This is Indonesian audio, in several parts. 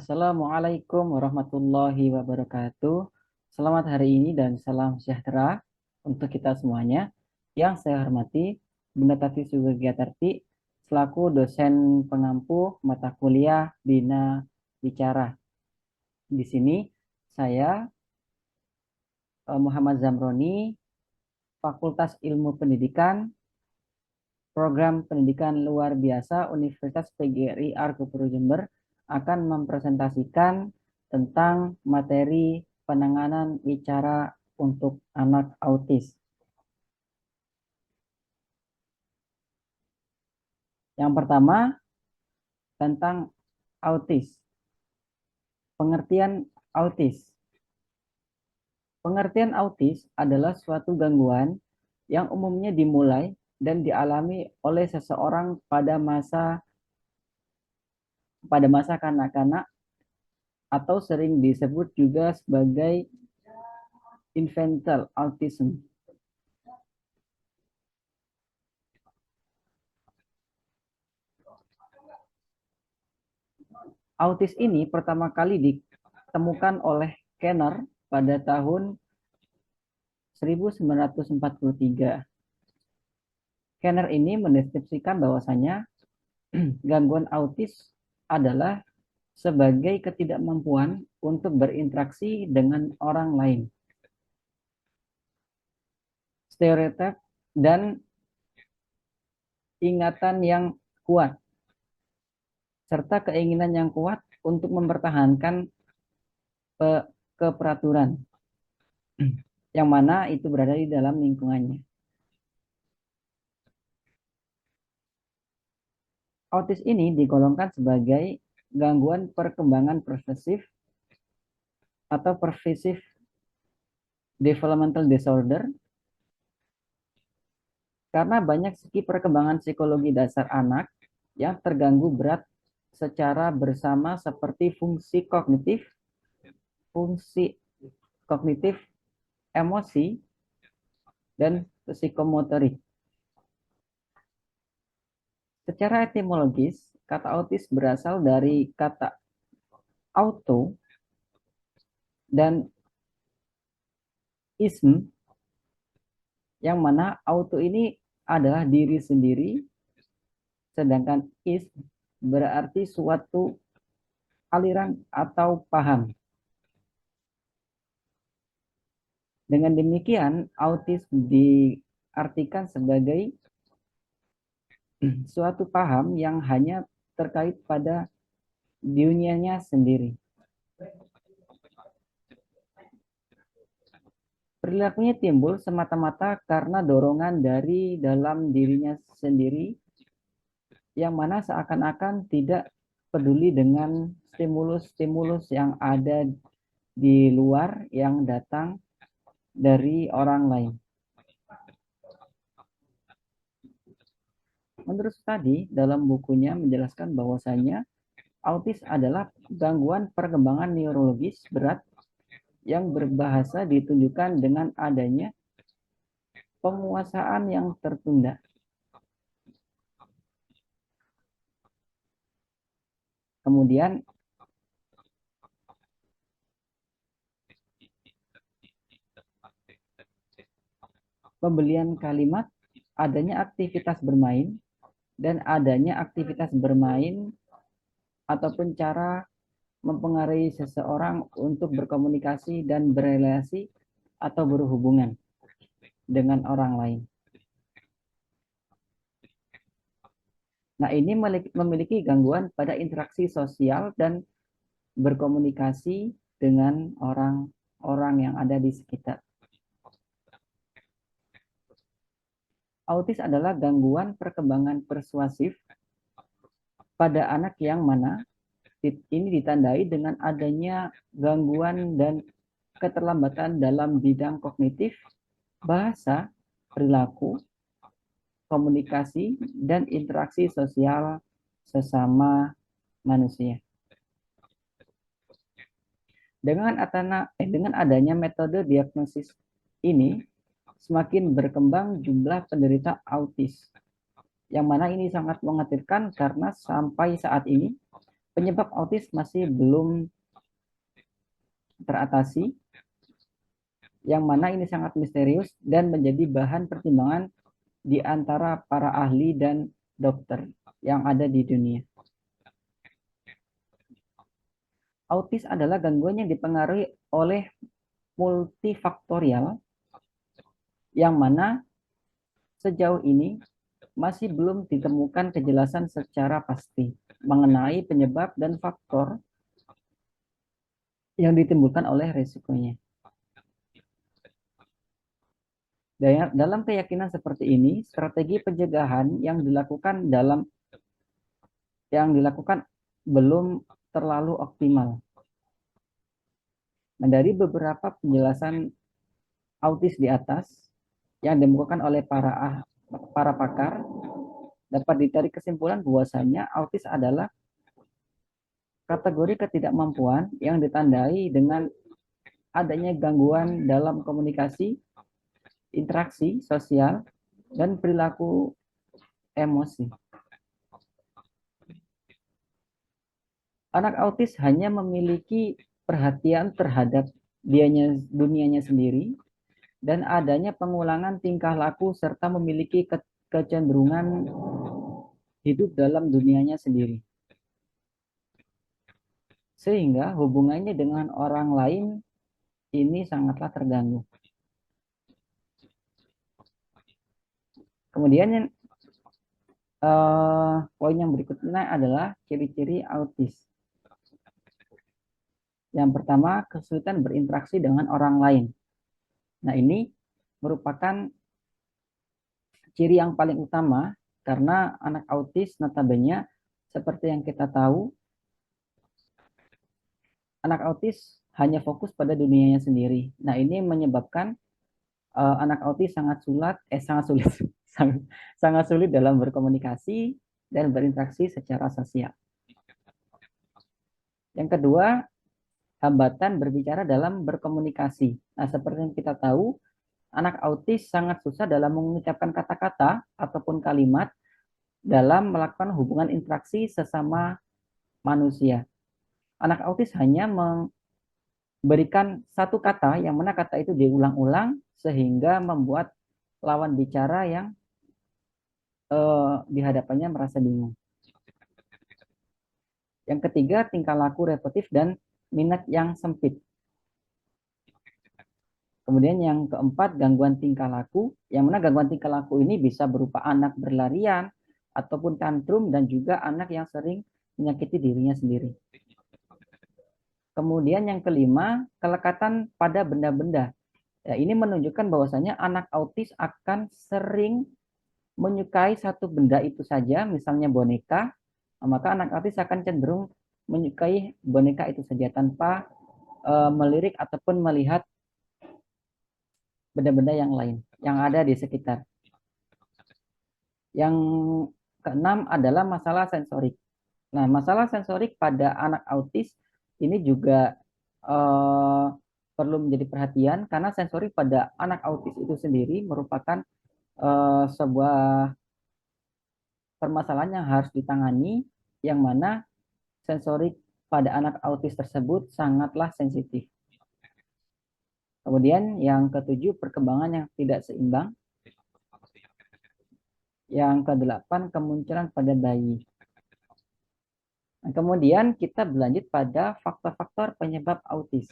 Assalamualaikum warahmatullahi wabarakatuh. Selamat hari ini dan salam sejahtera untuk kita semuanya. Yang saya hormati, Bunda Tati Sugiarti selaku dosen pengampu mata kuliah Bina Bicara. Di sini saya Muhammad Zamroni, Fakultas Ilmu Pendidikan, Program Pendidikan Luar Biasa Universitas PGRI Argopuro Jember akan mempresentasikan tentang materi penanganan bicara untuk anak autis. Yang pertama, tentang autis. Pengertian autis. Pengertian autis adalah suatu gangguan yang umumnya dimulai dan dialami oleh seseorang pada masa kanak-kanak atau sering disebut juga sebagai infantile autism. Autis ini pertama kali ditemukan oleh Kenner pada tahun 1943. Kenner ini mendeskripsikan bahwasanya gangguan autis adalah sebagai ketidakmampuan untuk berinteraksi dengan orang lain. Stereotip dan ingatan yang kuat, serta keinginan yang kuat untuk mempertahankan keperaturan, yang mana itu berada di dalam lingkungannya. Autis ini digolongkan sebagai gangguan perkembangan persesif atau pervasive developmental disorder karena banyak segi perkembangan psikologi dasar anak yang terganggu berat secara bersama seperti fungsi kognitif, emosi, dan psikomotorik. Secara etimologis, kata autis berasal dari kata auto dan ism, yang mana auto ini adalah diri sendiri, sedangkan ism berarti suatu aliran atau paham. Dengan demikian, autis diartikan sebagai suatu paham yang hanya terkait pada dunianya sendiri. Perilakunya timbul semata-mata karena dorongan dari dalam dirinya sendiri, yang mana seakan-akan tidak peduli dengan stimulus-stimulus yang ada di luar yang datang dari orang lain. Menurut tadi, dalam bukunya menjelaskan bahwasanya autis adalah gangguan perkembangan neurologis berat yang berbahasa ditunjukkan dengan adanya penguasaan yang tertunda. Kemudian pembelian kalimat, adanya aktivitas bermain, dan adanya aktivitas bermain ataupun cara mempengaruhi seseorang untuk berkomunikasi dan berrelasi atau berhubungan dengan orang lain. Nah, ini memiliki gangguan pada interaksi sosial dan berkomunikasi dengan orang-orang yang ada di sekitar. Autis adalah gangguan perkembangan persuasif pada anak yang mana ini ditandai dengan adanya gangguan dan keterlambatan dalam bidang kognitif, bahasa, perilaku, komunikasi, dan interaksi sosial sesama manusia. Dengan adanya metode diagnosis ini, semakin berkembang jumlah penderita autis, yang mana ini sangat mengkhawatirkan karena sampai saat ini penyebab autis masih belum teratasi, yang mana ini sangat misterius dan menjadi bahan pertimbangan di antara para ahli dan dokter yang ada di dunia. Autis adalah gangguan yang dipengaruhi oleh multifaktorial, yang mana sejauh ini masih belum ditemukan kejelasan secara pasti mengenai penyebab dan faktor yang ditimbulkan oleh risikonya. Dalam keyakinan seperti ini, strategi pencegahan yang dilakukan belum terlalu optimal. Nah, dari beberapa penjelasan autis di atas yang dikemukakan oleh para pakar, dapat ditarik kesimpulan bahwasanya autis adalah kategori ketidakmampuan yang ditandai dengan adanya gangguan dalam komunikasi, interaksi sosial, dan perilaku emosi. Anak autis hanya memiliki perhatian terhadap dunianya sendiri dan adanya pengulangan tingkah laku serta memiliki kecenderungan hidup dalam dunianya sendiri. Sehingga hubungannya dengan orang lain ini sangatlah terganggu. Kemudian poin yang berikutnya adalah ciri-ciri autis. Yang pertama, kesulitan berinteraksi dengan orang lain. Nah, ini merupakan ciri yang paling utama karena anak autis notabene seperti yang kita tahu, anak autis hanya fokus pada dunianya sendiri. Nah, ini menyebabkan anak autis sangat, sangat sulit dalam berkomunikasi dan berinteraksi secara sosial. Yang kedua, hambatan berbicara dalam berkomunikasi. Nah, seperti yang kita tahu, anak autis sangat susah dalam mengucapkan kata-kata ataupun kalimat dalam melakukan hubungan interaksi sesama manusia. Anak autis hanya memberikan satu kata, yang mana kata itu diulang-ulang sehingga membuat lawan bicara yang di hadapannya merasa bingung. Yang ketiga, tingkah laku repetitif dan minat yang sempit. Kemudian yang keempat, gangguan tingkah laku, yang mana gangguan tingkah laku ini bisa berupa anak berlarian, ataupun tantrum, dan juga anak yang sering menyakiti dirinya sendiri. Kemudian yang kelima, kelekatan pada benda-benda. Ya, ini menunjukkan bahwasanya anak autis akan sering menyukai satu benda itu saja, misalnya boneka, maka anak autis akan cenderung menyukai boneka itu saja tanpa melirik ataupun melihat benda-benda yang lain yang ada di sekitar. Yang keenam adalah masalah sensorik. Nah, masalah sensorik pada anak autis ini juga perlu menjadi perhatian karena sensorik pada anak autis itu sendiri merupakan sebuah permasalahan yang harus ditangani, yang mana sensorik pada anak autis tersebut sangatlah sensitif. Kemudian yang ketujuh, perkembangan yang tidak seimbang. Yang kedelapan, kemunculan pada bayi. Nah, kemudian kita berlanjut pada faktor-faktor penyebab autis.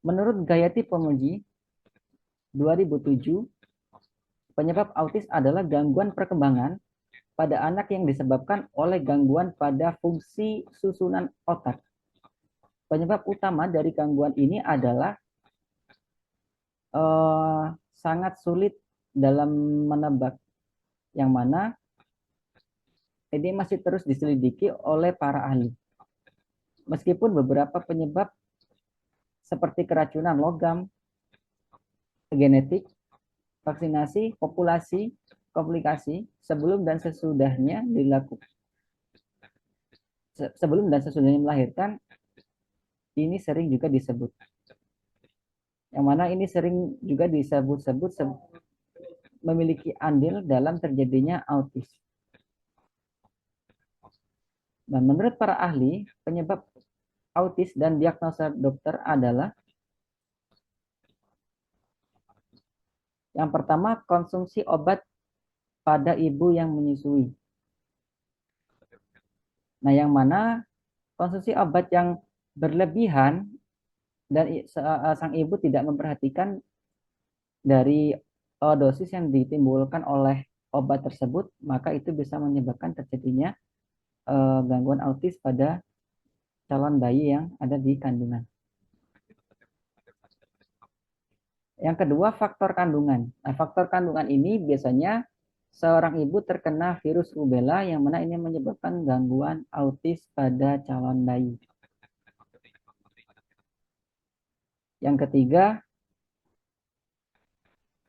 Menurut Gayatri Pemuji 2007, penyebab autis adalah gangguan perkembangan pada anak yang disebabkan oleh gangguan pada fungsi susunan otak. Penyebab utama dari gangguan ini adalah sangat sulit dalam menebak, yang mana ini masih terus diselidiki oleh para ahli. Meskipun beberapa penyebab seperti keracunan logam, genetik, vaksinasi, populasi, komplikasi, sebelum dan sesudahnya melahirkan, ini sering juga disebut. Yang mana ini sering juga disebut-sebut memiliki andil dalam terjadinya autis. Dan menurut para ahli, penyebab autis dan diagnosa dokter adalah yang pertama, konsumsi obat pada ibu yang menyusui. Nah, yang mana konsumsi obat yang berlebihan dan sang ibu tidak memperhatikan dari dosis yang ditimbulkan oleh obat tersebut, maka itu bisa menyebabkan terjadinya gangguan autis pada calon bayi yang ada di kandungan. Yang kedua, faktor kandungan. Nah, faktor kandungan ini biasanya seorang ibu terkena virus rubella yang mana ini menyebabkan gangguan autis pada calon bayi. Yang ketiga,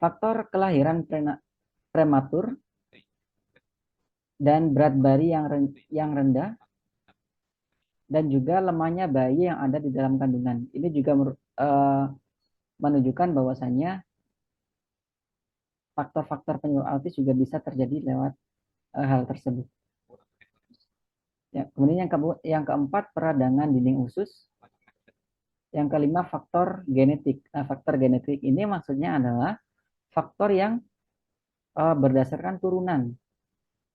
faktor kelahiran prematur dan berat bayi yang rendah dan juga lemahnya bayi yang ada di dalam kandungan. Ini juga menunjukkan bahwasannya faktor-faktor penyebab autis juga bisa terjadi lewat hal tersebut. Ya, kemudian yang keempat, peradangan dinding usus. Yang kelima, faktor genetik. Nah, faktor genetik ini maksudnya adalah faktor yang berdasarkan turunan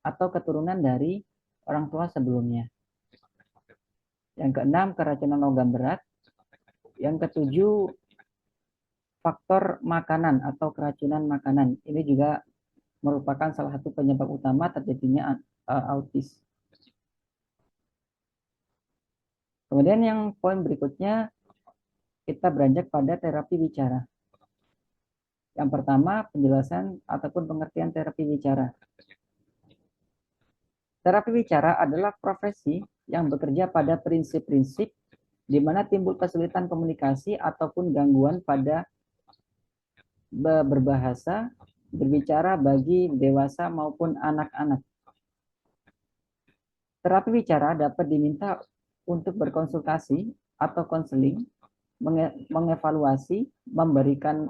atau keturunan dari orang tua sebelumnya. Yang keenam, keracunan logam berat. Yang ketujuh, faktor makanan atau keracunan makanan. Ini juga merupakan salah satu penyebab utama terjadinya autis. Kemudian yang poin berikutnya, kita beranjak pada terapi bicara. Yang pertama, penjelasan ataupun pengertian terapi bicara. Terapi bicara adalah profesi yang bekerja pada prinsip-prinsip di mana timbul kesulitan komunikasi ataupun gangguan pada berbahasa, berbicara bagi dewasa maupun anak-anak. Terapi bicara dapat diminta untuk berkonsultasi atau konseling, mengevaluasi, memberikan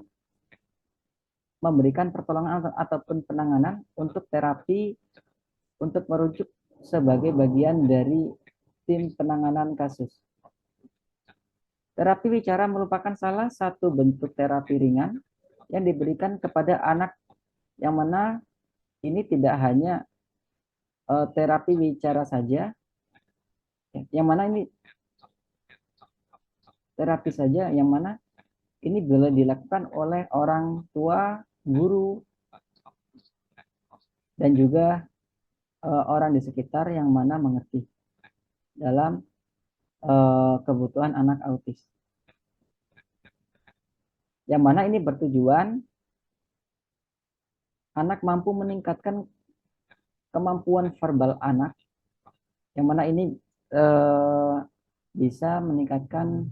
pertolongan ataupun penanganan untuk terapi untuk merujuk sebagai bagian dari tim penanganan kasus. Terapi bicara merupakan salah satu bentuk terapi ringan yang diberikan kepada anak yang mana ini tidak hanya terapi bicara saja, yang mana ini terapi saja, yang mana ini boleh dilakukan oleh orang tua, guru, dan juga orang di sekitar yang mana mengerti dalam kebutuhan anak autis. Yang mana ini bertujuan anak mampu meningkatkan kemampuan verbal anak, yang mana ini bisa meningkatkan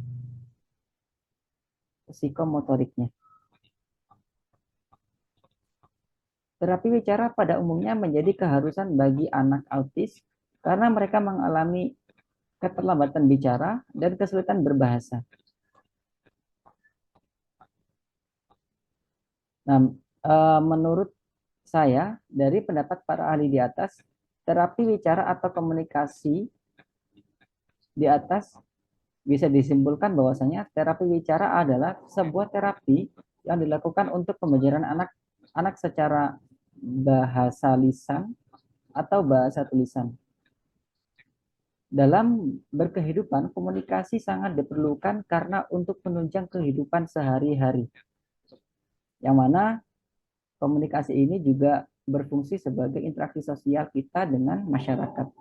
psikomotoriknya. Terapi bicara pada umumnya menjadi keharusan bagi anak autis karena mereka mengalami keterlambatan bicara dan kesulitan berbahasa. Nah, menurut saya, dari pendapat para ahli di atas, terapi bicara atau komunikasi di atas bisa disimpulkan bahwasanya terapi bicara adalah sebuah terapi yang dilakukan untuk pembelajaran anak secara bahasa lisan atau bahasa tulisan. Dalam berkehidupan, komunikasi sangat diperlukan karena untuk menunjang kehidupan sehari-hari. Yang mana komunikasi ini juga berfungsi sebagai interaksi sosial kita dengan masyarakat.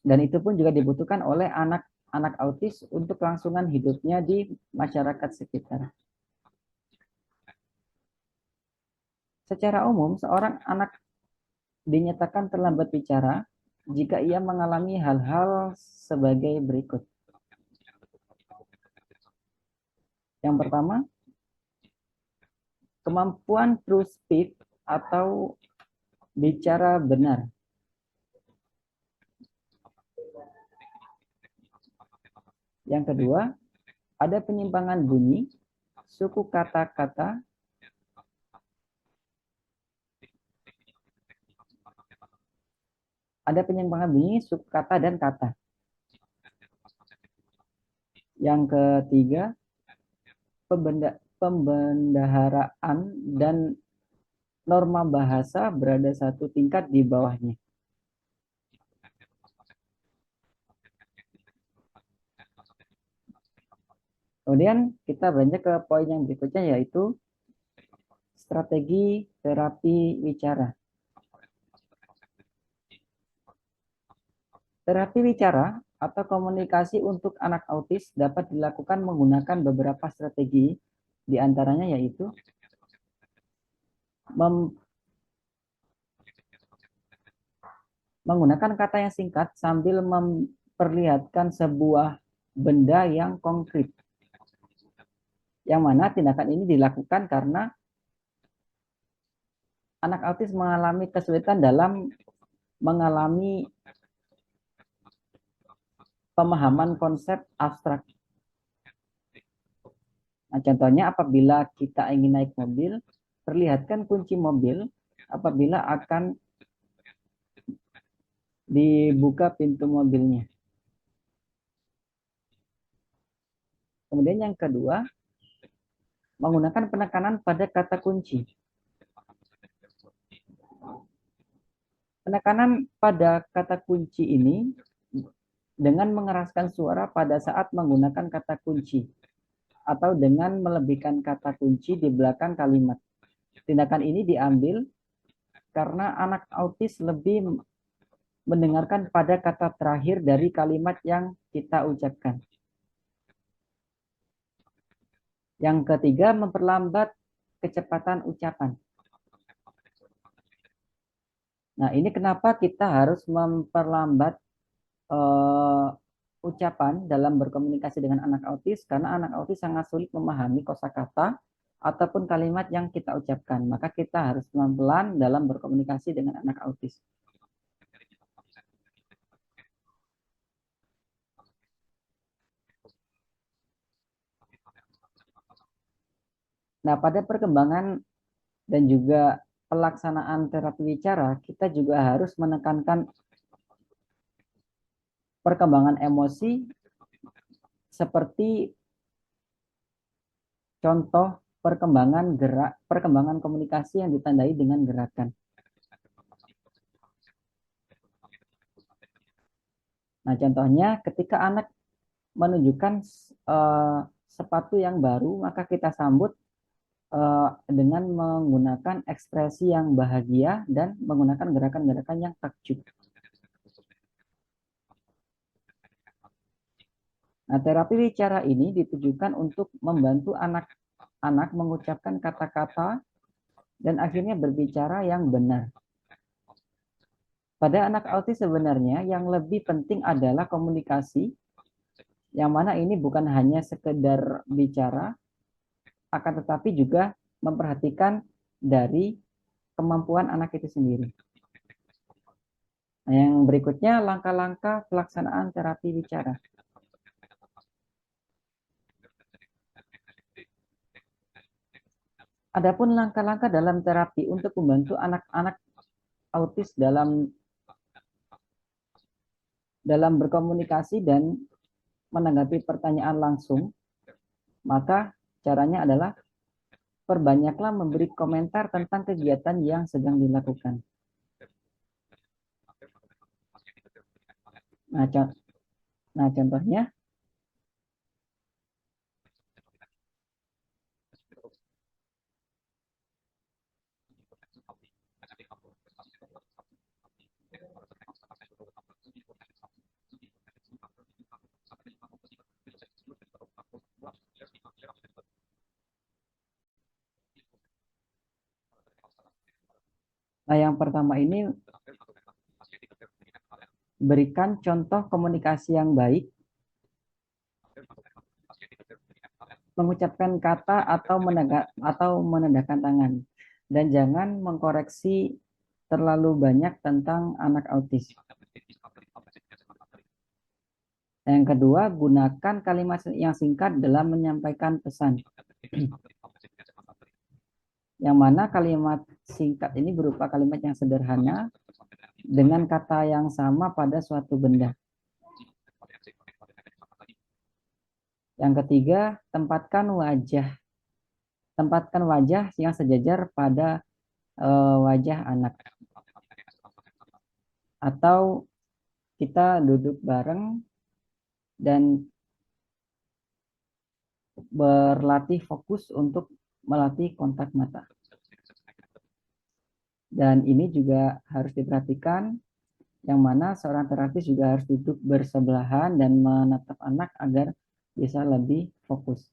Dan itu pun juga dibutuhkan oleh anak-anak autis untuk kelangsungan hidupnya di masyarakat sekitar. Secara umum, seorang anak dinyatakan terlambat bicara jika ia mengalami hal-hal sebagai berikut. Yang pertama, kemampuan true speech atau bicara benar. Yang kedua, ada penyimpangan bunyi, suku kata-kata, Ada penyimpangan bunyi subkata dan kata. Yang ketiga, pembendaharaan dan norma bahasa berada satu tingkat di bawahnya. Kemudian kita beranjak ke poin yang berikutnya, yaitu strategi terapi wicara. Terapi wicara atau komunikasi untuk anak autis dapat dilakukan menggunakan beberapa strategi, di antaranya yaitu menggunakan kata yang singkat sambil memperlihatkan sebuah benda yang konkret. Yang mana tindakan ini dilakukan karena anak autis mengalami kesulitan dalam mengalami pemahaman konsep abstrak. Nah, contohnya apabila kita ingin naik mobil, perlihatkan kunci mobil apabila akan dibuka pintu mobilnya. Kemudian yang kedua, menggunakan penekanan pada kata kunci. Penekanan pada kata kunci ini dengan mengeraskan suara pada saat menggunakan kata kunci atau dengan melebihkan kata kunci di belakang kalimat. Tindakan ini diambil karena anak autis lebih mendengarkan pada kata terakhir dari kalimat yang kita ucapkan. Yang ketiga, memperlambat kecepatan ucapan. Nah, ini kenapa kita harus memperlambat ucapan dalam berkomunikasi dengan anak autis, karena anak autis sangat sulit memahami kosakata ataupun kalimat yang kita ucapkan. Maka kita harus pelan-pelan dalam berkomunikasi dengan anak autis. Nah, pada perkembangan dan juga pelaksanaan terapi bicara, kita juga harus menekankan perkembangan emosi seperti contoh perkembangan komunikasi yang ditandai dengan gerakan. Nah, contohnya ketika anak menunjukkan sepatu yang baru, maka kita sambut dengan menggunakan ekspresi yang bahagia dan menggunakan gerakan-gerakan yang takjub. Nah, terapi bicara ini ditujukan untuk membantu anak-anak mengucapkan kata-kata dan akhirnya berbicara yang benar. Pada anak autis sebenarnya yang lebih penting adalah komunikasi, yang mana ini bukan hanya sekedar bicara, akan tetapi juga memperhatikan dari kemampuan anak itu sendiri. Nah, yang berikutnya langkah-langkah pelaksanaan terapi bicara. Adapun langkah-langkah dalam terapi untuk membantu anak-anak autis dalam berkomunikasi dan menanggapi pertanyaan langsung, maka caranya adalah perbanyaklah memberi komentar tentang kegiatan yang sedang dilakukan. Nah, contohnya, nah yang pertama ini berikan contoh komunikasi yang baik, mengucapkan kata atau menandakan tangan, dan jangan mengkoreksi terlalu banyak tentang anak autis. Yang kedua, gunakan kalimat yang singkat dalam menyampaikan pesan. Yang mana kalimat singkat ini berupa kalimat yang sederhana dengan kata yang sama pada suatu benda. Yang ketiga, tempatkan wajah yang sejajar pada wajah anak. Atau kita duduk bareng dan berlatih fokus untuk melatih kontak mata. Dan ini juga harus diperhatikan, yang mana seorang terapis juga harus duduk bersebelahan dan menatap anak agar bisa lebih fokus.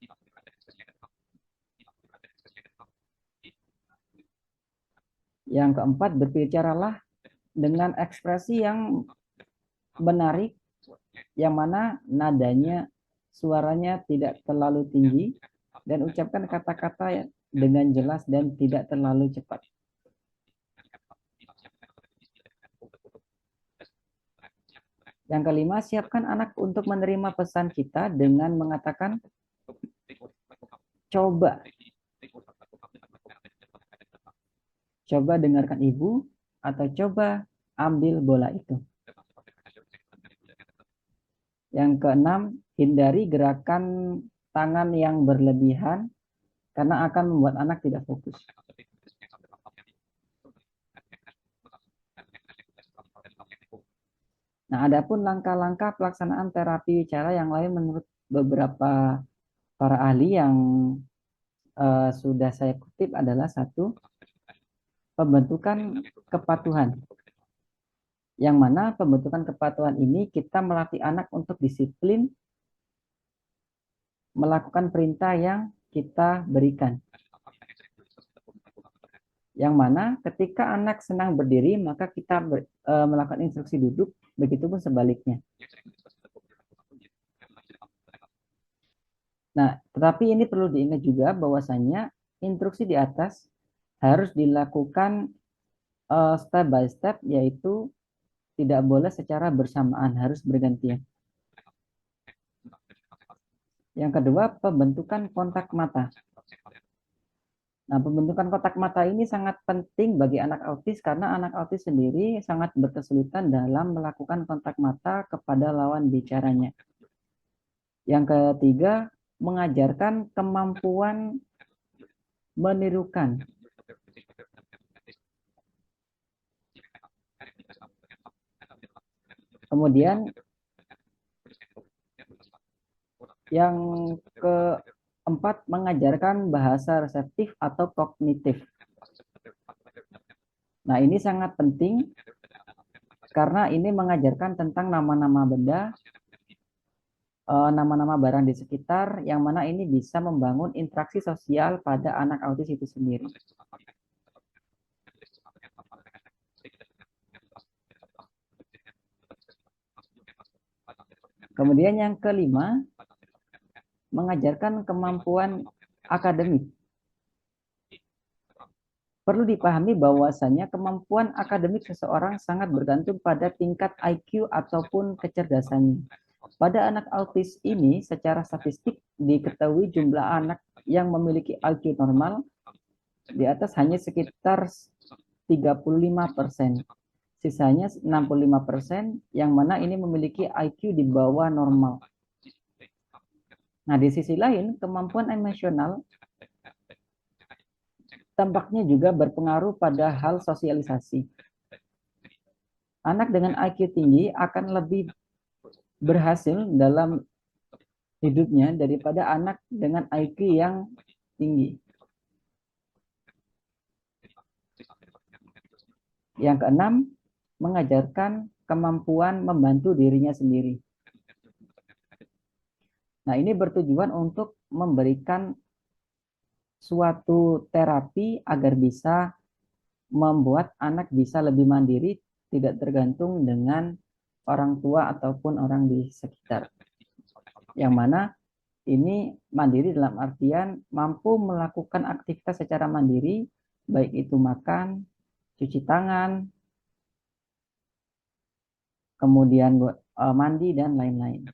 Yang keempat, berbicaralah dengan ekspresi yang menarik, yang mana nadanya, suaranya tidak terlalu tinggi, dan ucapkan kata-kata dengan jelas dan tidak terlalu cepat. Yang kelima, siapkan anak untuk menerima pesan kita dengan mengatakan, coba, coba dengarkan ibu, atau coba ambil bola itu. Yang keenam, hindari gerakan tangan yang berlebihan karena akan membuat anak tidak fokus. Nah, adapun langkah-langkah pelaksanaan terapi bicara yang lain menurut beberapa para ahli yang sudah saya kutip adalah satu, pembentukan kepatuhan. Yang mana pembentukan kepatuhan ini kita melatih anak untuk disiplin melakukan perintah yang kita berikan. Yang mana ketika anak senang berdiri, maka kita melakukan instruksi duduk, begitupun sebaliknya. Nah, tetapi ini perlu diingat juga bahwasanya instruksi di atas harus dilakukan step by step, yaitu tidak boleh secara bersamaan, harus bergantian. Yang kedua, pembentukan kontak mata. Nah, pembentukan kontak mata ini sangat penting bagi anak autis karena anak autis sendiri sangat berkesulitan dalam melakukan kontak mata kepada lawan bicaranya. Yang ketiga, mengajarkan kemampuan menirukan. Kemudian yang keempat, mengajarkan bahasa reseptif atau kognitif. Nah, ini sangat penting karena ini mengajarkan tentang nama-nama benda, nama-nama barang di sekitar, yang mana ini bisa membangun interaksi sosial pada anak autis itu sendiri. Kemudian yang kelima, mengajarkan kemampuan akademik. Perlu dipahami bahwasannya kemampuan akademik seseorang sangat bergantung pada tingkat IQ ataupun kecerdasannya. Pada anak autis ini, secara statistik diketahui jumlah anak yang memiliki IQ normal di atas hanya sekitar 35%. Sisanya 65% yang mana ini memiliki IQ di bawah normal. Nah, di sisi lain, kemampuan emosional tampaknya juga berpengaruh pada hal sosialisasi. Anak dengan IQ tinggi akan lebih berhasil dalam hidupnya daripada anak dengan IQ yang tinggi. Yang keenam, mengajarkan kemampuan membantu dirinya sendiri. Nah, ini bertujuan untuk memberikan suatu terapi agar bisa membuat anak bisa lebih mandiri, tidak tergantung dengan orang tua ataupun orang di sekitar. Yang mana ini mandiri dalam artian mampu melakukan aktivitas secara mandiri, baik itu makan, cuci tangan, kemudian mandi, dan lain-lain.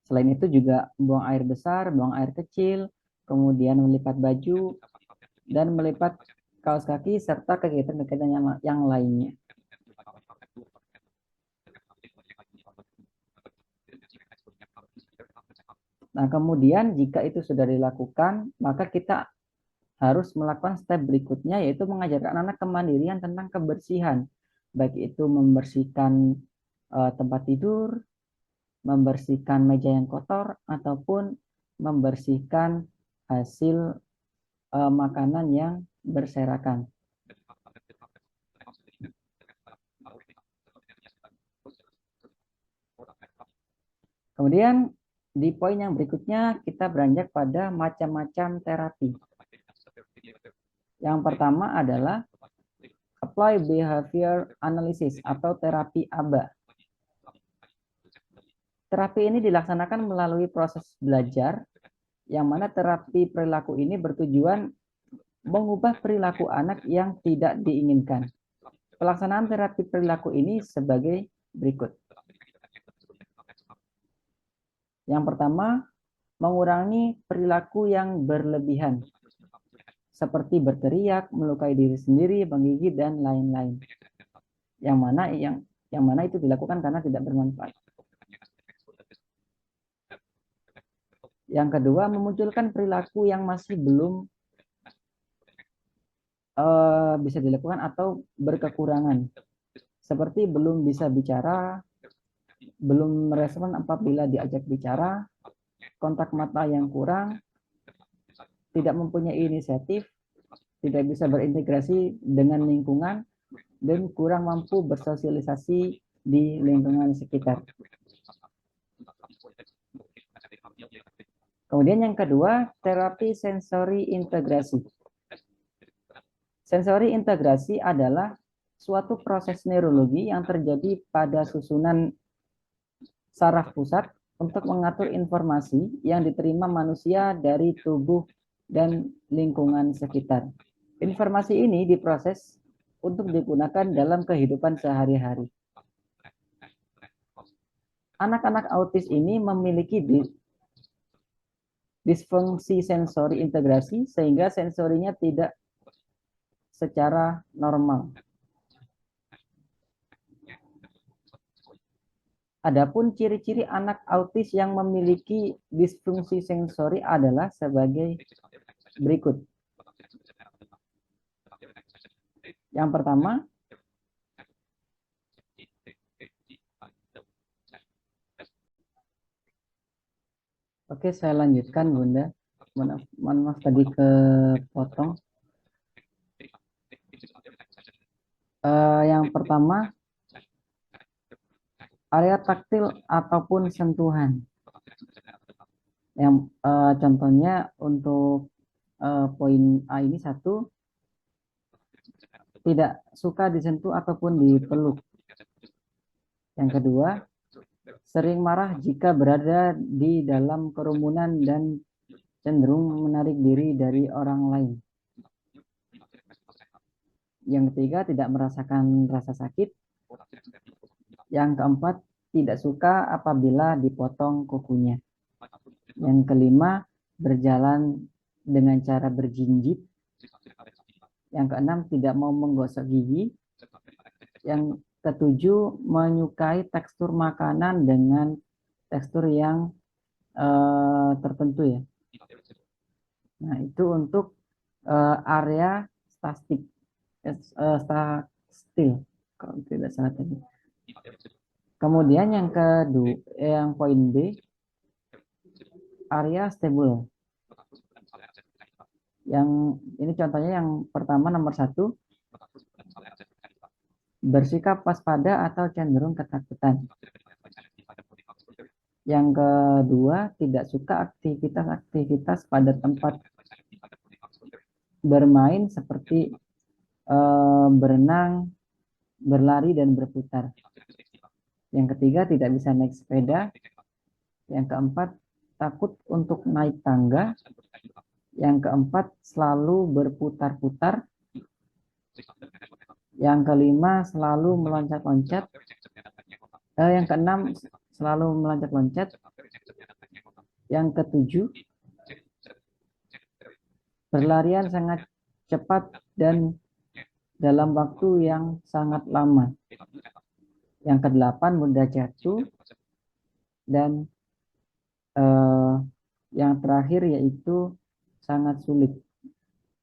Selain itu juga buang air besar, buang air kecil, kemudian melipat baju, dan melipat kaos kaki, serta kegiatan-kegiatan yang lainnya. Nah, kemudian jika itu sudah dilakukan, maka kita harus melakukan step berikutnya, yaitu mengajarkan anak kemandirian tentang kebersihan. Baik itu membersihkan tempat tidur, membersihkan meja yang kotor, ataupun membersihkan hasil makanan yang berserakan. Kemudian di poin yang berikutnya kita beranjak pada macam-macam terapi. Yang pertama adalah Apply Behavior Analysis atau terapi ABA. Terapi ini dilaksanakan melalui proses belajar, yang mana terapi perilaku ini bertujuan mengubah perilaku anak yang tidak diinginkan. Pelaksanaan terapi perilaku ini sebagai berikut. Yang pertama, mengurangi perilaku yang berlebihan, seperti berteriak, melukai diri sendiri, menggigit, dan lain-lain. Yang mana itu dilakukan karena tidak bermanfaat. Yang kedua, memunculkan perilaku yang masih belum bisa dilakukan atau berkekurangan, seperti belum bisa bicara, belum merespon apabila diajak bicara, kontak mata yang kurang, tidak mempunyai inisiatif, tidak bisa berintegrasi dengan lingkungan, dan kurang mampu bersosialisasi di lingkungan sekitar. Kemudian yang kedua, terapi sensori integrasi. Sensori integrasi adalah suatu proses neurologi yang terjadi pada susunan saraf pusat untuk mengatur informasi yang diterima manusia dari tubuh dan lingkungan sekitar. Informasi ini diproses untuk digunakan dalam kehidupan sehari-hari. Anak-anak autis ini memiliki disfungsi sensori integrasi sehingga sensorinya tidak secara normal. Adapun ciri-ciri anak autis yang memiliki disfungsi sensori adalah sebagai berikut. Yang pertama, oke, saya lanjutkan, Bunda. Mohon maaf tadi kepotong. Yang pertama, area taktil ataupun sentuhan. Yang contohnya untuk poin A ini 1, tidak suka disentuh ataupun dipeluk. Yang kedua, sering marah jika berada di dalam kerumunan dan cenderung menarik diri dari orang lain. Yang ketiga, tidak merasakan rasa sakit. Yang keempat, tidak suka apabila dipotong kukunya. Yang kelima, berjalan dengan cara berjinjit. Yang keenam, tidak mau menggosok gigi. Yang ketujuh, menyukai tekstur makanan dengan tekstur yang tertentu ya. Nah, itu untuk area spastik. Stil, kalau tidak salah tadi. Kemudian yang kedua, yang poin B, area stable. Yang ini contohnya yang pertama nomor 1, bersikap waspada atau cenderung ketakutan. Yang kedua, tidak suka aktivitas-aktivitas pada tempat bermain seperti berenang, berlari, dan berputar. Yang ketiga, tidak bisa naik sepeda. Yang keempat, takut untuk naik tangga. Yang keempat, selalu berputar-putar. Yang kelima, selalu meloncat-loncat. Yang keenam, selalu meloncat-loncat. Yang ketujuh, berlarian sangat cepat dan dalam waktu yang sangat lama. Yang kedelapan, mudah jatuh. Dan yang terakhir yaitu sangat sulit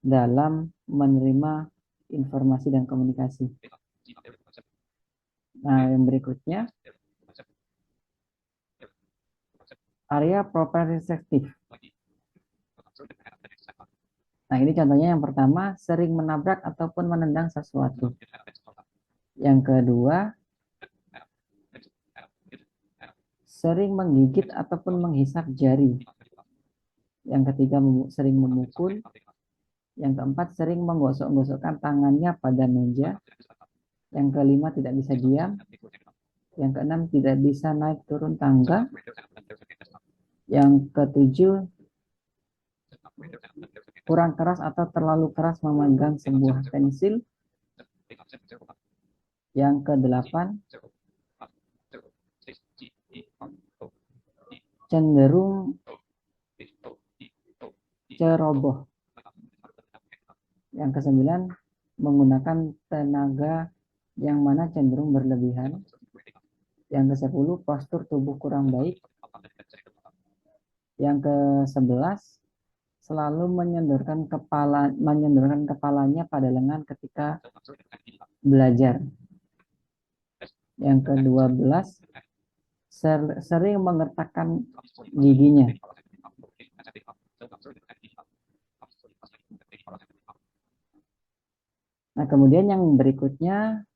dalam menerima informasi dan komunikasi. Nah, yang berikutnya, area proprioceptif. Nah, ini contohnya yang pertama, sering menabrak ataupun menendang sesuatu. Yang kedua, sering menggigit ataupun menghisap jari. Yang ketiga, sering memukul. Yang keempat, sering menggosok-gosokkan tangannya pada meja. Yang kelima, tidak bisa diam. Yang keenam, tidak bisa naik turun tangga. Yang ketujuh, kurang keras atau terlalu keras memegang sebuah pensil. Yang kedelapan, cenderung ceroboh. Yang kesembilan, menggunakan tenaga yang mana cenderung berlebihan. Yang ke-10, postur tubuh kurang baik. Yang ke-11, selalu menyodorkan kepalanya pada lengan ketika belajar. Yang ke-12, sering mengertakkan giginya. Nah, kemudian yang berikutnya,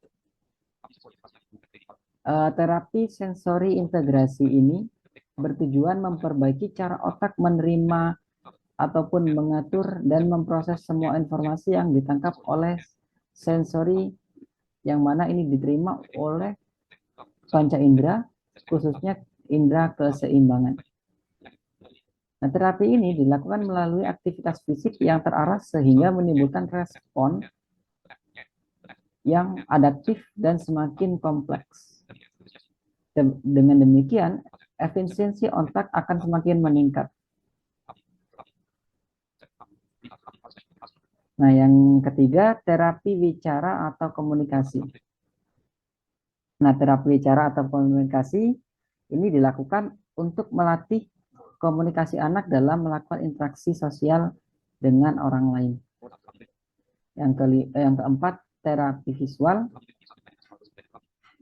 terapi sensori integrasi ini bertujuan memperbaiki cara otak menerima ataupun mengatur dan memproses semua informasi yang ditangkap oleh sensori, yang mana ini diterima oleh panca indera, khususnya indera keseimbangan. Nah, terapi ini dilakukan melalui aktivitas fisik yang terarah sehingga menimbulkan respon yang adaptif dan semakin kompleks. Dengan demikian, efisiensi otak akan semakin meningkat. Nah, yang ketiga, terapi wicara atau komunikasi. Nah, terapi wicara atau komunikasi ini dilakukan untuk melatih komunikasi anak dalam melakukan interaksi sosial dengan orang lain. Yang keempat, terapi visual,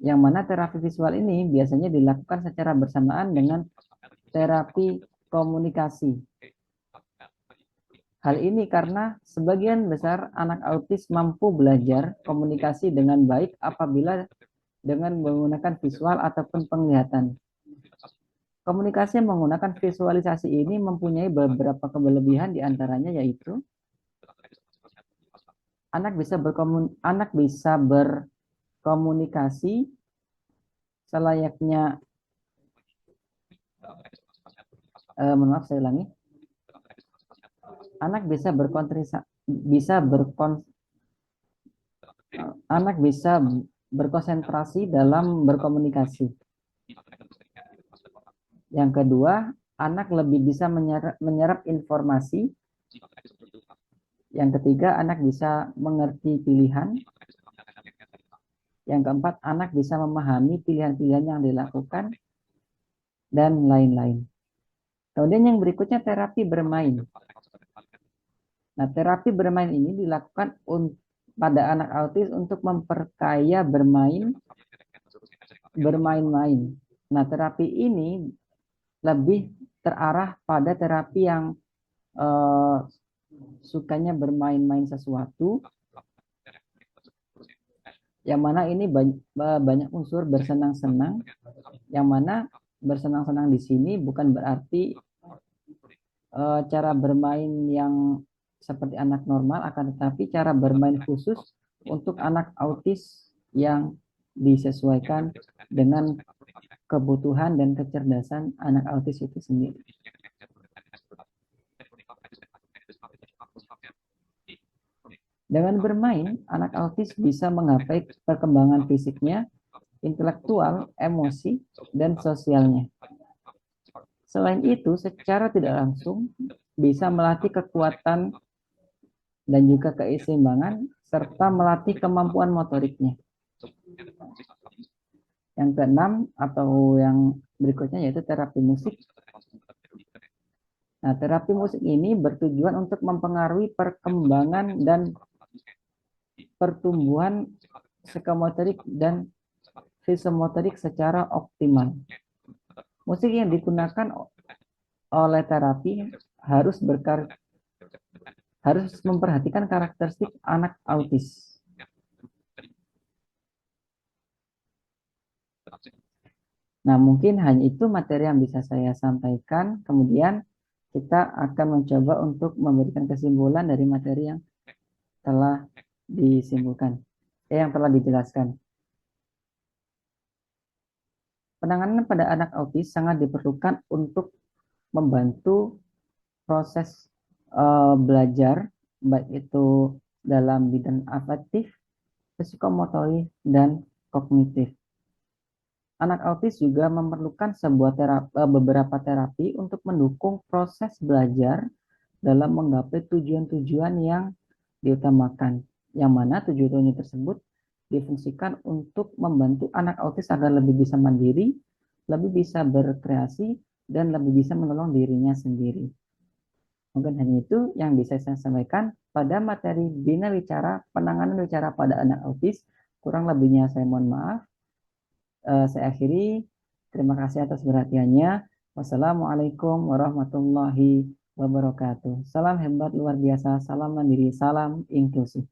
yang mana terapi visual ini biasanya dilakukan secara bersamaan dengan terapi komunikasi. Hal ini karena sebagian besar anak autis mampu belajar komunikasi dengan baik apabila dengan menggunakan visual ataupun penglihatan. Komunikasi yang menggunakan visualisasi ini mempunyai beberapa kelebihan, diantaranya yaitu anak bisa berkomunikasi selayaknya, maaf saya ulangi, anak bisa berkonsentrasi dalam berkomunikasi. Yang kedua, anak lebih bisa menyerap informasi. Yang ketiga, anak bisa mengerti pilihan. Yang keempat, anak bisa memahami pilihan-pilihan yang dilakukan, dan lain-lain. Kemudian yang berikutnya, terapi bermain. Nah, terapi bermain ini dilakukan pada anak autis untuk memperkaya bermain-main. Nah, terapi ini lebih terarah pada terapi yang sukanya bermain-main sesuatu, yang mana ini banyak unsur bersenang-senang, yang mana bersenang-senang di sini bukan berarti cara bermain yang seperti anak normal, akan tetapi cara bermain khusus untuk anak autis yang disesuaikan dengan kebutuhan dan kecerdasan anak autis itu sendiri. Dengan bermain, anak autis bisa menggapai perkembangan fisiknya, intelektual, emosi, dan sosialnya. Selain itu, secara tidak langsung bisa melatih kekuatan dan juga keseimbangan serta melatih kemampuan motoriknya. Yang keenam atau yang berikutnya yaitu terapi musik. Nah, terapi musik ini bertujuan untuk mempengaruhi perkembangan dan pertumbuhan psikomotorik dan visomotorik secara optimal. Musik yang digunakan oleh terapi harus memperhatikan karakteristik anak autis. Nah, mungkin hanya itu materi yang bisa saya sampaikan. Kemudian kita akan mencoba untuk memberikan kesimpulan dari materi yang telah yang telah dijelaskan. Penanganan pada anak autis sangat diperlukan untuk membantu proses belajar, baik itu dalam bidang afektif, psikomotorik, dan kognitif. Anak autis juga memerlukan beberapa terapi untuk mendukung proses belajar dalam menggapai tujuan-tujuan yang diutamakan, yang mana tujuan-tujuan tersebut difungsikan untuk membantu anak autis agar lebih bisa mandiri, lebih bisa berkreasi, dan lebih bisa menolong dirinya sendiri. Mungkin hanya itu yang bisa saya sampaikan pada materi Bina Wicara, penanganan wicara pada anak autis. Kurang lebihnya saya mohon maaf. Saya akhiri. Terima kasih atas perhatiannya. Wassalamualaikum warahmatullahi wabarakatuh. Salam hebat luar biasa, salam mandiri, salam inklusif.